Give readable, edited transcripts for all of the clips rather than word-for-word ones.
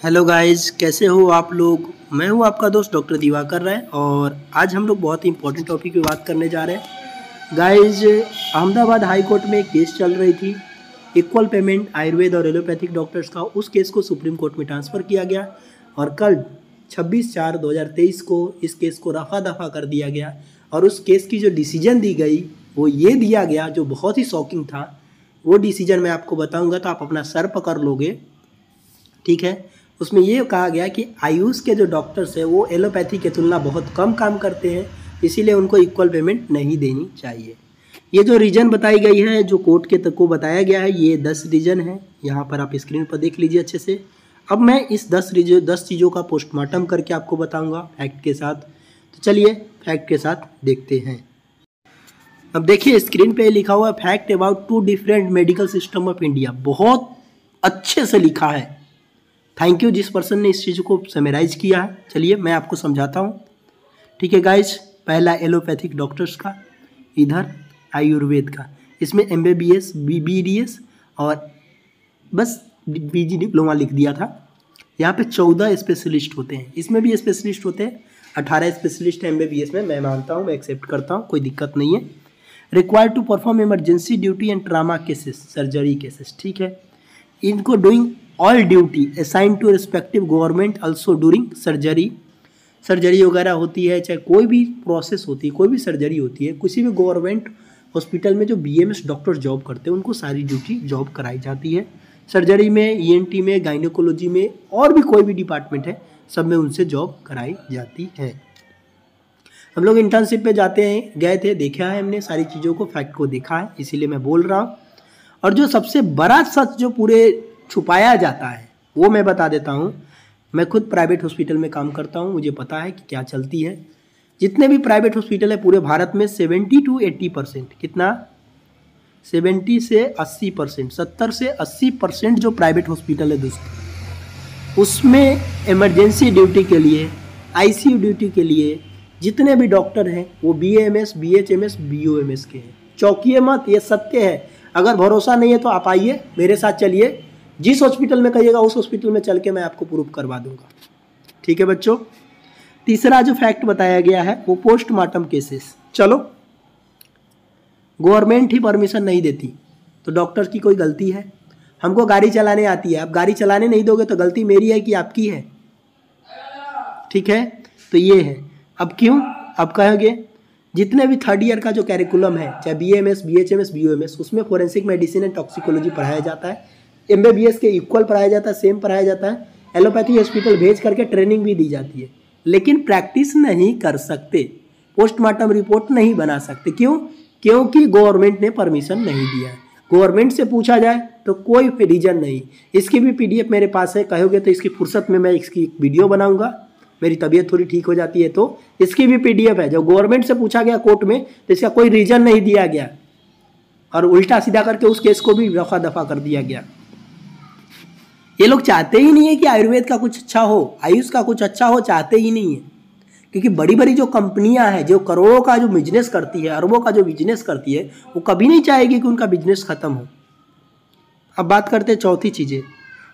Hello guys, कैसे हो आप लोग। मैं हूं आपका दोस्त डॉक्टर दिवाकर राय और आज हम लोग बहुत ही इंपॉर्टेंट टॉपिक पे बात करने जा रहे हैं। गाइस, अहमदाबाद हाई कोर्ट में एक केस चल रही थी, इक्वल पेमेंट आयुर्वेद और एलोपैथिक डॉक्टर्स का। उस केस को सुप्रीम कोर्ट में ट्रांसफ़र किया गया और कल 26/4/2023 को इस केस को रफा दफा कर दिया गया। और उस केस की जो डिसीजन दी गई वो ये दिया गया जो बहुत ही शॉकिंग था। वो डिसीजन मैं आपको बताऊंगा तो आप अपना सर पकड़ लोगे, ठीक है। उसमें ये कहा गया कि आयुष के जो डॉक्टर्स हैं वो एलोपैथी के तुलना बहुत कम काम करते हैं, इसीलिए उनको इक्वल पेमेंट नहीं देनी चाहिए। ये जो रीज़न बताई गई है, जो कोर्ट के तक को बताया गया है, ये 10 रीज़न है। यहाँ पर आप स्क्रीन पर देख लीजिए अच्छे से। अब मैं इस 10 चीज़ों का पोस्टमार्टम करके आपको बताऊँगा फैक्ट के साथ। तो चलिए फैक्ट के साथ देखते हैं। अब देखिए स्क्रीन पे लिखा हुआ है fact about 2 different medical system of India. बहुत अच्छे से लिखा है, थैंक यू जिस पर्सन ने इस चीज़ को समराइज किया है। चलिए मैं आपको समझाता हूँ, ठीक है गाइज। पहला एलोपैथिक डॉक्टर्स का, इधर आयुर्वेद का। इसमें MBBS BBDS और बस PG डिप्लोमा लिख दिया था। यहाँ पे 14 स्पेशलिस्ट होते हैं, इसमें भी स्पेशलिस्ट होते हैं। 18 स्पेशलिस्ट MBBS में, मैं मानता हूँ, मैं एक्सेप्ट करता हूँ, कोई दिक्कत नहीं है। Required to perform emergency duty and trauma cases, surgery cases, ठीक है। इनको doing all duty assign to respective government also during surgery. Surgery वगैरह होती है, चाहे कोई भी प्रोसेस होती है, कोई भी सर्जरी होती है, किसी भी गवर्नमेंट हॉस्पिटल में जो BMS डॉक्टर जॉब करते हैं उनको सारी ड्यूटी जॉब कराई जाती है। सर्जरी में, ENT में, गाइनोकोलॉजी में और भी कोई भी डिपार्टमेंट है, सब में उनसे जॉब कराई जाती है। हम लोग इंटर्नशिप पे जाते हैं, गए थे, देखा है हमने सारी चीज़ों को, फैक्ट को देखा है, इसीलिए मैं बोल रहा हूँ। और जो सबसे बड़ा सच जो पूरे छुपाया जाता है वो मैं बता देता हूँ। मैं खुद प्राइवेट हॉस्पिटल में काम करता हूँ, मुझे पता है कि क्या चलती है। जितने भी प्राइवेट हॉस्पिटल है पूरे भारत में 70 to 80%, कितना 70 से 80%, 70 से 80% जो प्राइवेट हॉस्पिटल है दोस्तों, उसमें इमरजेंसी ड्यूटी के लिए, ICU ड्यूटी के लिए जितने भी डॉक्टर हैं वो BAMS, BHMS, BOMS के हैं। चौंकिए मत, ये सत्य है। अगर भरोसा नहीं है तो आप आइए मेरे साथ, चलिए जिस हॉस्पिटल में कहिएगा उस हॉस्पिटल में चल के मैं आपको प्रूफ करवा दूंगा, ठीक है बच्चों। तीसरा जो फैक्ट बताया गया है वो पोस्टमार्टम केसेस। चलो, गवर्नमेंट ही परमिशन नहीं देती तो डॉक्टर की कोई गलती है। हमको गाड़ी चलाने आती है, आप गाड़ी चलाने नहीं दोगे तो गलती मेरी है कि आपकी है, ठीक है। तो ये है। अब क्यों, अब कहोगे जितने भी 3rd ईयर का जो कैरिकुलम है, चाहे BAMS, BHMS, BOMS, उसमें फोरेंसिक मेडिसिन एंड टॉक्सिकोलॉजी पढ़ाया जाता है। MBBS के इक्वल पढ़ाया जाता है, सेम पढ़ाया जाता है। एलोपैथी हॉस्पिटल भेज करके ट्रेनिंग भी दी जाती है, लेकिन प्रैक्टिस नहीं कर सकते, पोस्टमार्टम रिपोर्ट नहीं बना सकते। क्यों? क्योंकि गवर्नमेंट ने परमिशन नहीं दिया है। गवर्नमेंट से पूछा जाए तो कोई रीजन नहीं। इसकी भी PDF मेरे पास है, कहोगे तो इसकी फुर्सत में मैं इसकी वीडियो बनाऊंगा। मेरी तबीयत थोड़ी ठीक हो जाती है तो इसकी भी PDF है। जब गवर्नमेंट से पूछा गया कोर्ट में तो इसका कोई रीजन नहीं दिया गया और उल्टा सीधा करके उस केस को भी रफा दफा कर दिया गया। ये लोग चाहते ही नहीं है कि आयुर्वेद का कुछ अच्छा हो, आयुष का कुछ अच्छा हो, चाहते ही नहीं है। क्योंकि बड़ी बड़ी जो कंपनियां हैं, जो करोड़ों का जो बिजनेस करती है, अरबों का जो बिजनेस करती है, वो कभी नहीं चाहेगी कि उनका बिजनेस खत्म हो। अब बात करते हैं चौथी चीज़ें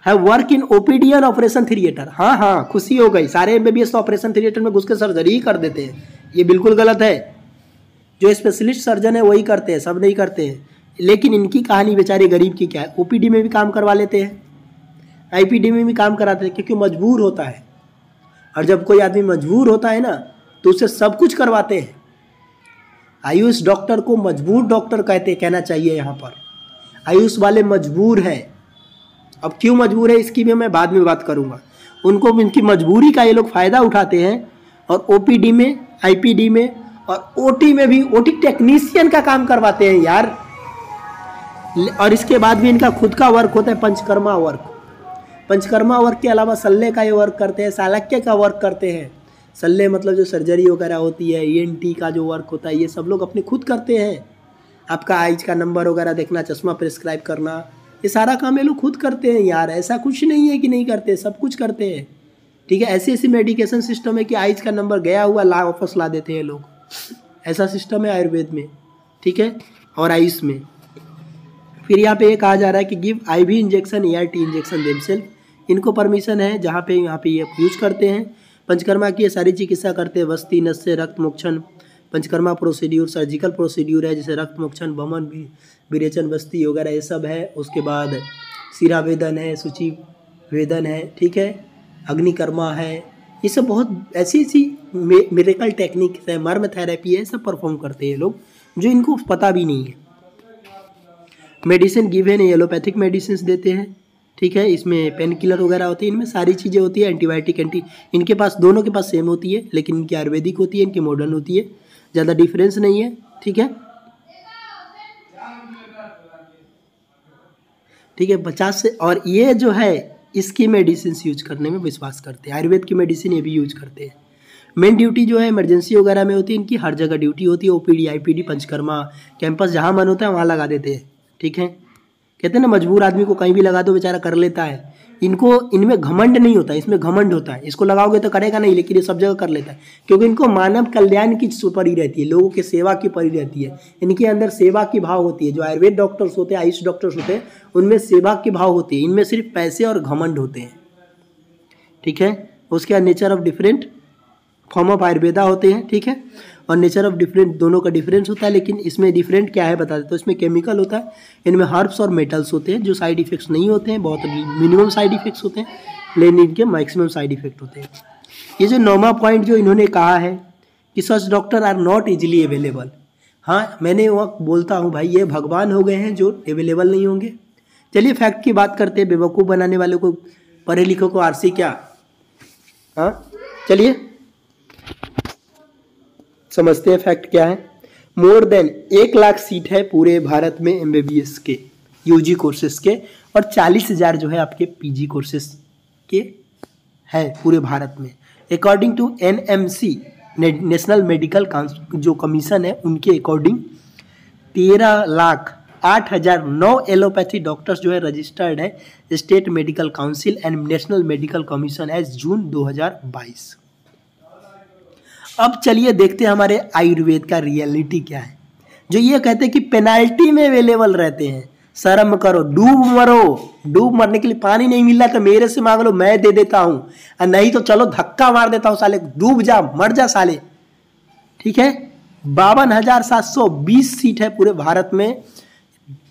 है, वर्क इन OPD और ऑपरेशन थिएटर। हाँ, खुशी हो गई, सारे MBBS तो ऑपरेशन थिएटर में घुस के सर्जरी ही कर देते हैं, ये बिल्कुल गलत है। जो स्पेशलिस्ट सर्जन है वही करते हैं, सब नहीं करते हैं। लेकिन इनकी कहानी बेचारे गरीब की क्या है, OPD में भी काम करवा लेते हैं, IPD में भी काम कराते हैं, क्योंकि मजबूर होता है। और जब कोई आदमी मजबूर होता है ना तो उसे सब कुछ करवाते हैं। आयुष डॉक्टर को मजबूर डॉक्टर कहना चाहिए। यहाँ पर आयुष वाले मजबूर हैं। अब क्यों मजबूर है इसकी भी मैं बाद में बात करूँगा। उनको इनकी मजबूरी का ये लोग फ़ायदा उठाते हैं और OPD में, IPD में और OT में भी OT टेक्नीशियन का काम करवाते हैं यार। और इसके बाद भी इनका खुद का वर्क होता है, पंचकर्मा वर्क। पंचकर्मा वर्क के अलावा सल्ले का ये वर्क करते हैं, शालक्य का वर्क करते हैं। सल्ले मतलब जो सर्जरी वगैरह होती है, ENT का जो वर्क होता है, ये सब लोग अपने खुद करते हैं। आपका आइज का नंबर वगैरह देखना, चश्मा प्रिस्क्राइब करना, ये सारा काम ये लोग खुद करते हैं यार। ऐसा कुछ नहीं है कि नहीं करते, सब कुछ करते हैं, ठीक है। ऐसी ऐसी मेडिकेशन सिस्टम है कि आइज का नंबर गया हुआ वापस ला देते हैं लोग। ऐसा सिस्टम है आयुर्वेद में, ठीक है, और आयुष में। फिर यहाँ पे ये कहा जा रहा है कि give IV injection, ART injection themselves. इनको परमिशन है जहाँ पे यहाँ पे ये यूज करते हैं। पंचकर्मा की ये सारी चिकित्सा करते हैं, वस्ती, नस्य, रक्त मोक्षण। पंचकर्मा प्रोसीड्यूर सर्जिकल प्रोसीड्यूर है, जैसे रक्त मोक्षण, वमन, विरेचन, वस्ती वगैरह ये सब है। उसके बाद सिरा वेदन है, सूचि वेदन है, ठीक है, अग्निकर्मा है। ये सब बहुत ऐसी ऐसी मिरेकल टेक्निक्स है, मर्म थेरेपी है, सब परफॉर्म करते हैं लोग जो इनको पता भी नहीं है। मेडिसिन गिवन है, एलोपैथिक मेडिसिन देते हैं, ठीक है। इसमें पेन किलर वगैरह होते हैं, इनमें सारी चीज़ें होती है, एंटीबायोटिक इनके पास दोनों के पास सेम होती है, लेकिन इनकी आयुर्वेदिक होती है, इनकी मॉडर्न होती है, ज़्यादा डिफरेंस नहीं है, ठीक है। ठीक है, 50 से, और ये जो है इसकी मेडिसिन यूज करने में विश्वास करते हैं, आयुर्वेद की मेडिसिन ये भी यूज करते हैं। मेन ड्यूटी जो है इमरजेंसी वगैरह में होती है, इनकी हर जगह ड्यूटी होती है, ओपीडी, आईपीडी, पंचकर्मा, कैंपस, जहाँ मन होता है वहाँ लगा देते हैं, ठीक है। कहते हैं ना मजबूर आदमी को कहीं भी लगा दो बेचारा कर लेता है। इनको इनमें घमंड नहीं होता, इसमें घमंड होता है। इसको लगाओगे तो करेगा नहीं, लेकिन ये सब जगह कर लेता है, क्योंकि इनको मानव कल्याण की परी रहती है, लोगों की सेवा की परी रहती है। इनके अंदर सेवा की भाव होती है। जो आयुर्वेद डॉक्टर्स होते हैं, आयुष डॉक्टर्स होते हैं, उनमें सेवा की भाव होती है। इनमें सिर्फ पैसे और घमंड होते हैं, ठीक है। उसके बाद nature of different form of Ayurveda होते हैं, ठीक है, और नेचर ऑफ डिफरेंट दोनों का डिफरेंस होता है। लेकिन इसमें डिफरेंट क्या है बता देते, तो इसमें केमिकल होता है, इनमें हर्ब्स और मेटल्स होते हैं, जो साइड इफेक्ट्स नहीं होते हैं, बहुत मिनिमम साइड इफेक्ट्स होते हैं, लेकिन इनके मैक्सिमम साइड इफेक्ट होते हैं। ये जो 9वां पॉइंट जो इन्होंने कहा है कि such doctor are not easily available. हाँ, मैंने वो बोलता हूँ भाई, ये भगवान हो गए हैं जो अवेलेबल नहीं होंगे। चलिए फैक्ट की बात करते हैं, बेवकूफ़ बनाने वाले को, पढ़े लिखो को आरसी क्या। हाँ चलिए समझते हैं फैक्ट क्या है। मोर देन 1 लाख सीट है पूरे भारत में एमबीबीएस के यूजी कोर्सेज के, और 40,000 जो है आपके पीजी कोर्सेज के है पूरे भारत में। According to NMC, national medical जो कमीशन है, उनके अकॉर्डिंग 13,08,009 एलोपैथी डॉक्टर्स जो है रजिस्टर्ड है state medical council and national medical commission as June 2022। अब चलिए देखते हैं हमारे आयुर्वेद का रियलिटी क्या है। जो ये कहते हैं कि पेनाल्टी में अवेलेबल रहते हैं, शर्म करो, डूब मरो, डूब मरने के लिए पानी नहीं मिल रहा तो मेरे से मांग लो, मैं दे देता हूं, और नहीं तो चलो धक्का मार देता हूं, साले डूब जा, मर जा साले, ठीक है। 52,720 सीट है पूरे भारत में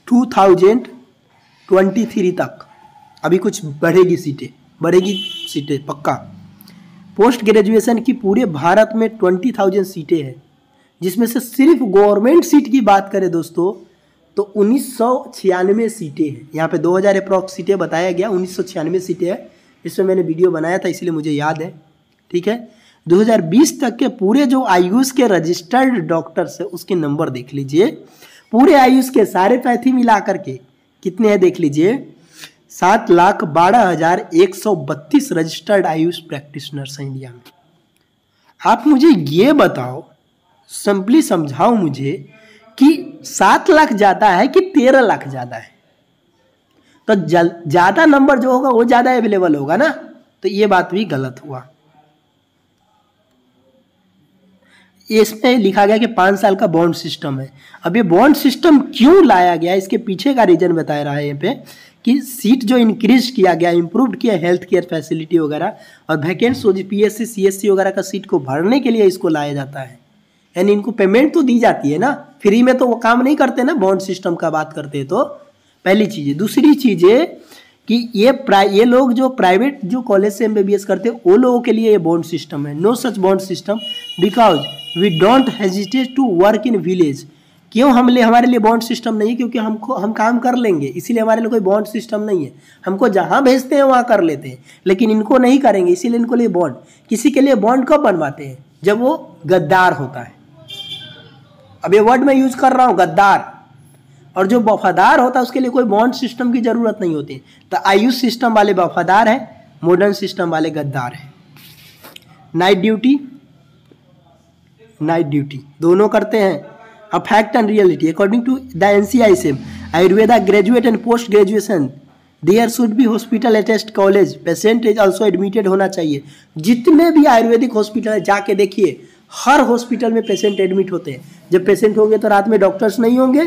2023 तक। अभी कुछ बढ़ेगी सीटें पक्का। पोस्ट ग्रेजुएशन की पूरे भारत में 20,000 सीटें हैं, जिसमें से सिर्फ गवर्नमेंट सीट की बात करें दोस्तों तो 1996 सीटें हैं। यहाँ पे 2000 अप्रॉक्स सीटें बताया गया, 1996 सीटें हैं। इसमें मैंने वीडियो बनाया था इसलिए मुझे याद है, ठीक है। 2020 तक के पूरे जो आयुष के रजिस्टर्ड डॉक्टर्स है उसके नंबर देख लीजिए, पूरे आयुष के सारे पैथी मिला करके कितने हैं देख लीजिए, 7,12,132 रजिस्टर्ड आयुष प्रैक्टिशनर्स हैं इंडिया में। आप मुझे ये बताओ, सिंपली समझाओ मुझे कि 7 लाख ज़्यादा है कि 13 लाख ज़्यादा है। तो ज़्यादा नंबर जो होगा वो ज़्यादा अवेलेबल होगा ना, तो ये बात भी गलत हुआ। इसमें लिखा गया कि 5 साल का बॉन्ड सिस्टम है। अब ये बॉन्ड सिस्टम क्यों लाया गया, इसके पीछे का रीजन बताया रहा है यहाँ पे कि सीट जो इंक्रीज किया गया, इम्प्रूव किया हेल्थ केयर फैसिलिटी वगैरह, और वैकेंट्स जो पीएससी सीएससी वगैरह का सीट को भरने के लिए इसको लाया जाता है। यानी इनको पेमेंट तो दी जाती है ना, फ्री में तो वो काम नहीं करते ना, बॉन्ड सिस्टम का बात करते हैं तो पहली चीज़ है। दूसरी चीज़ है कि ये लोग जो प्राइवेट जो कॉलेज से एमबीबीएस करते हैं वो लोगों के लिए ये बॉन्ड सिस्टम है। No such bond system because we don't hesitate to work in village. क्यों हमारे लिए बॉन्ड सिस्टम नहीं है? क्योंकि हम काम कर लेंगे, इसीलिए हमारे लिए कोई बॉन्ड सिस्टम नहीं है। हमको जहाँ भेजते हैं वहाँ कर लेते हैं, लेकिन इनको नहीं करेंगे, इसीलिए इनको लिए बॉन्ड। किसी के लिए बॉन्ड कब बनवाते हैं? जब वो गद्दार होता है। अब ये वर्ड मैं यूज कर रहा हूँ, गद्दार। और जो वफादार होता है उसके लिए कोई बॉन्ड सिस्टम की जरूरत नहीं होती। तो आयुष सिस्टम वाले वफादार है, मॉडर्न सिस्टम वाले गद्दार है। नाइट ड्यूटी दोनों करते हैं। A fact and reality according to the NCISM, Ayurveda graduate and post graduation there should be hospital attached college, patient is also admitted होना चाहिए। जितने भी आयुर्वेदिक हॉस्पिटल है जाके देखिए, हर हॉस्पिटल में पेशेंट एडमिट होते हैं। जब पेशेंट होंगे तो रात में डॉक्टर्स नहीं होंगे।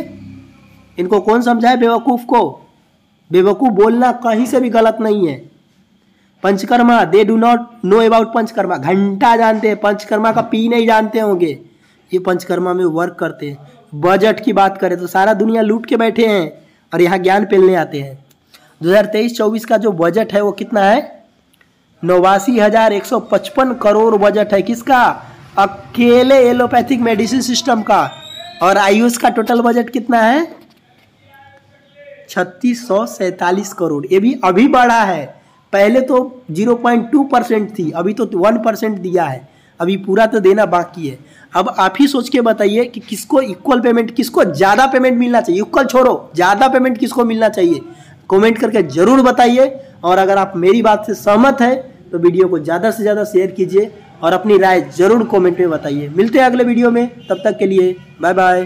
इनको कौन समझाए बेवकूफ़ को? बेवकूफ़ बोलना कहीं से भी गलत नहीं है। Panchakarma, they do not know about panchakarma, घंटा जानते हैं, पंचकर्मा का पी नहीं जानते होंगे, ये पंचकर्मा में वर्क करते हैं। बजट की बात करें तो सारा दुनिया लूट के बैठे हैं और यहाँ ज्ञान पेलने आते हैं। 2023-24 का जो बजट है वो कितना है? 89,155 करोड़ बजट है। किसका? अकेले एलोपैथिक मेडिसिन सिस्टम का। और आयुष का टोटल बजट कितना है? 3647 करोड़। ये भी अभी बढ़ा है, पहले तो 0.2% थी, अभी तो 1% दिया है, अभी पूरा तो देना बाकी है। अब आप ही सोच के बताइए कि किसको इक्वल पेमेंट, किसको ज़्यादा पेमेंट मिलना चाहिए? इक्वल छोड़ो, ज़्यादा पेमेंट किसको मिलना चाहिए? कमेंट करके ज़रूर बताइए। और अगर आप मेरी बात से सहमत हैं तो वीडियो को ज़्यादा से ज़्यादा शेयर कीजिए और अपनी राय ज़रूर कमेंट में बताइए। मिलते हैं अगले वीडियो में, तब तक के लिए बाय बाय।